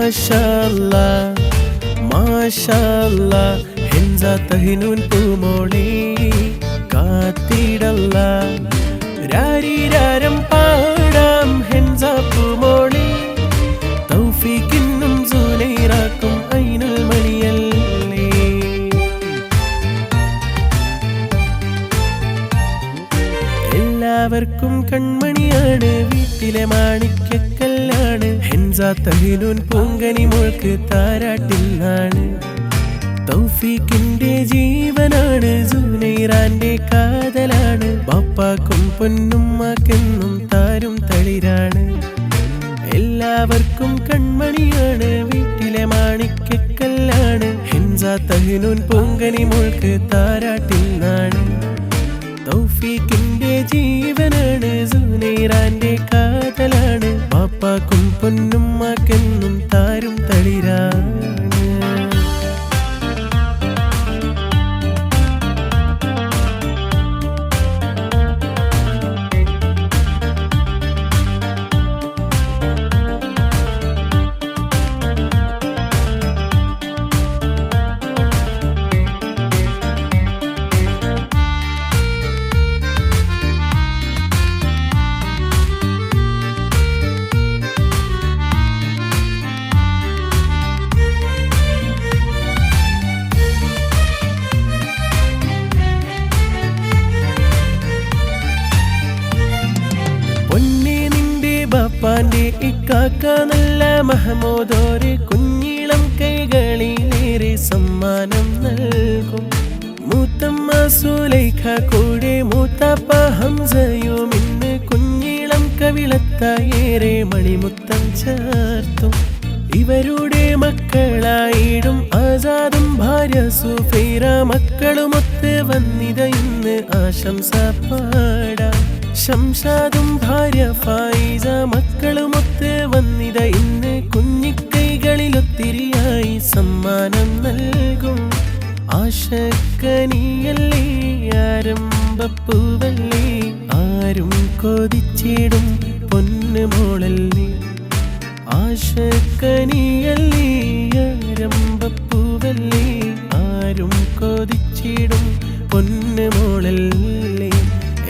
മാഷാല്ലാ മാഷാല്ലാ ഹെൻസ തഹിനൂൻ പൂമോളി കാത്തിടല്ല രാരിരാരം പാടാം ഹെൻസ പൂമോളി തൗഫീഖിനും സുനൈറാക്കും ഐനുൽ മണിയല്ലേ. എല്ലാവർക്കും കൺമണിയാണ്, വീട്ടിലെ മാണിക്യക്കല്ലാണ്. ഹെൻസ തഹിനൂൻ പൂങ്കനി മോൾക്ക് താരാട്ടിലാണ്. തൗഫീഖിന്റെ ജീവനാണ്, സുനൈറാന്റെ കാതലാണ്. ബാപ്പാക്കും പൊന്നുമ്മാക്കെന്നും താരും തളിരാണ്. എല്ലാവർക്കും കൺമണിയാണ്, വീട്ടിലെ മാണിക്യക്കല്ലാണ്. ഹെൻസ തഹിനൂൻ പൂങ്കനി മോൾക്ക് താരാട്ടിലാണ്. തൗഫീഖിന്റെ ജീവനാണ്, സുനൈറാന്റെ കാതലാണ്. ബാപ്പാക്കും പൊന്നുമ്മാക്കെന്നും താരും തളിരാണ്. ബാപ്പാന്റെ ഇക്കാക്ക നല്ല മഹമൂദോര് കുഞ്ഞിളം കൈകളിലേറെ സമ്മാനം നൽകും. മൂത്തമ്മ സുലൈഖ കൂടെ മൂത്തപ്പ ഹംസയും ഇന്ന് കുഞ്ഞിളം കവിളത്തായേറെ മണിമുത്തം ചേർത്തും. ഇവരുടെ മക്കളായിടും ആസാദും ഭാര്യ സുഫൈറ മക്കളുമൊത്ത് വന്നിത ഇന്ന് ആശംസ പാടാം. ശംഷാദും ഭാര്യ ഫായിസ മക്കളുമൊത്ത് വന്നിത ഇന്ന് കുഞ്ഞിക്കൈകളിലൊത്തിരിയായി സമ്മാനം നൽകും. ആശക്കനിയല്ലേ ആരംഭപ്പൂവല്ലേ, ആരും കൊതിച്ചിടും പൊന്നു മോളല്ലേ. ആശക്കനിയല്ലേ ആരംഭപ്പൂവല്ലേ, ആരും കൊതിച്ചിടും പൊന്നു മോളല്ലേ.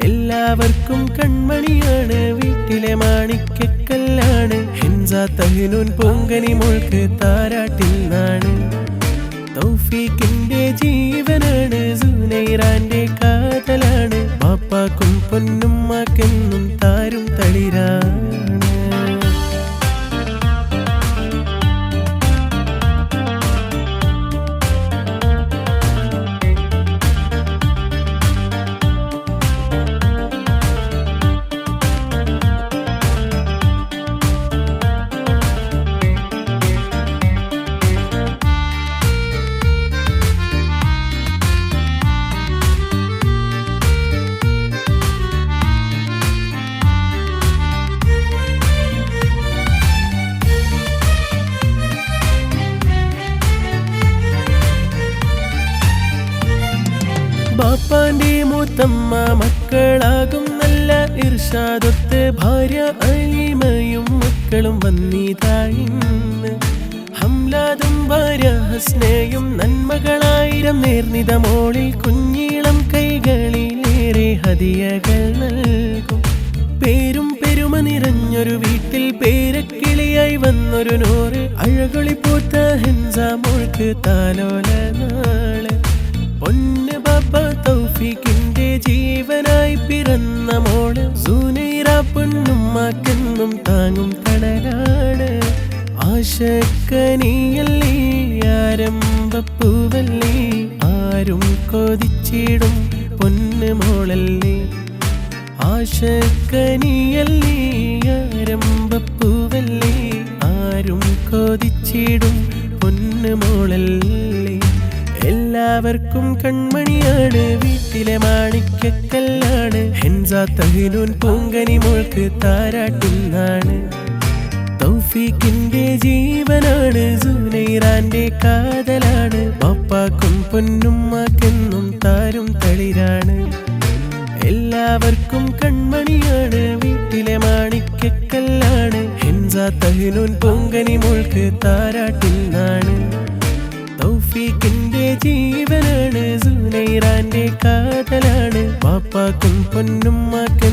എല്ലാവർക്കും കൺമണിയാണ്, വീട്ടിലെ മാണിക്യക്കല്ലാണ്. ഹെൻസ തഹിനൂൻ പൂങ്കനി മോൾക്ക് താരാട്ടിലാണ്. തൗഫീഖിന്റെ ജീവനാണ്, സുനൈറാന്റെ കാതലാണ്. ബാപ്പാക്കും പൊന്നുമ്മാക്കെന്നും താരും തളിരാണ്. ബാപ്പാന്റെ മൂത്തമ്മ മക്കളാകും നല്ല ഇർഷാദൊത്ത് ഭാര്യ അലിമയും മക്കളും വന്നിതായിന്ന്. ഹംലാദും ഭാര്യ ഹസ്നയും നന്മകളായിരം നേർന്നിത മോളിൽ കുഞ്ഞിളം കൈകളിലേറെ ഹദിയകൾ നൽകും. പേരും പെരുമ നിറഞ്ഞൊരു വീട്ടിൽ പേരക്കിളിയായി വന്നൊരു നൂറ് അഴകൊളിപ്പൂത്ത ഹെൻസ മോൾക്ക് താലോല നാള്. പൊന്ന് ബാപ്പ തൗഫീഖിന്റെ ജീവനായി പിറന്ന മോള് സുനൈറ പൊന്നുമ്മാക്കെന്നും താങ്ങും തണലാണ്. ആശക്കനിയല്ലേ ആരംഭപ്പൂവല്ലേ, ആരും കൊതിച്ചിടും പൊന്നു മോളല്ലേ. ആശക്കനിയല്ലേ ആരംഭപ്പൂവല്ലേ, ആരും കൊതിച്ചിടും പൊന്നു മോളല്ലേ. എല്ലാവർക്കും കൺമണിയാണ്, വീട്ടിലെ മാണിക്യക്കല്ലാണ്. ഹെൻസ തഹിനൂൻ പൂങ്കനി മോൾക്ക് താരാട്ടിലാണ്. തൗഫീഖിന്റെ ജീവനാണ്, സുനൈറാന്റെ കാതലാണ്. ബാപ്പാക്കും പൊന്നുമ്മാക്കെന്നും താരും തളിരാണ്. എല്ലാവർക്കും കൺമണിയാണ്, വീട്ടിലെ മാണിക്യക്കല്ലാണ്. ഹെൻസ തഹ്നൂൻ പൊങ്കനി മോൾക്ക് താരാട്ടിൽ നാണ് തൗഫീഖിന്റെ ജീവനാണ് സുനൈറാന്റെ കാതലാണ് പാപ്പാക്കും പൊന്നുമ്മാക്കും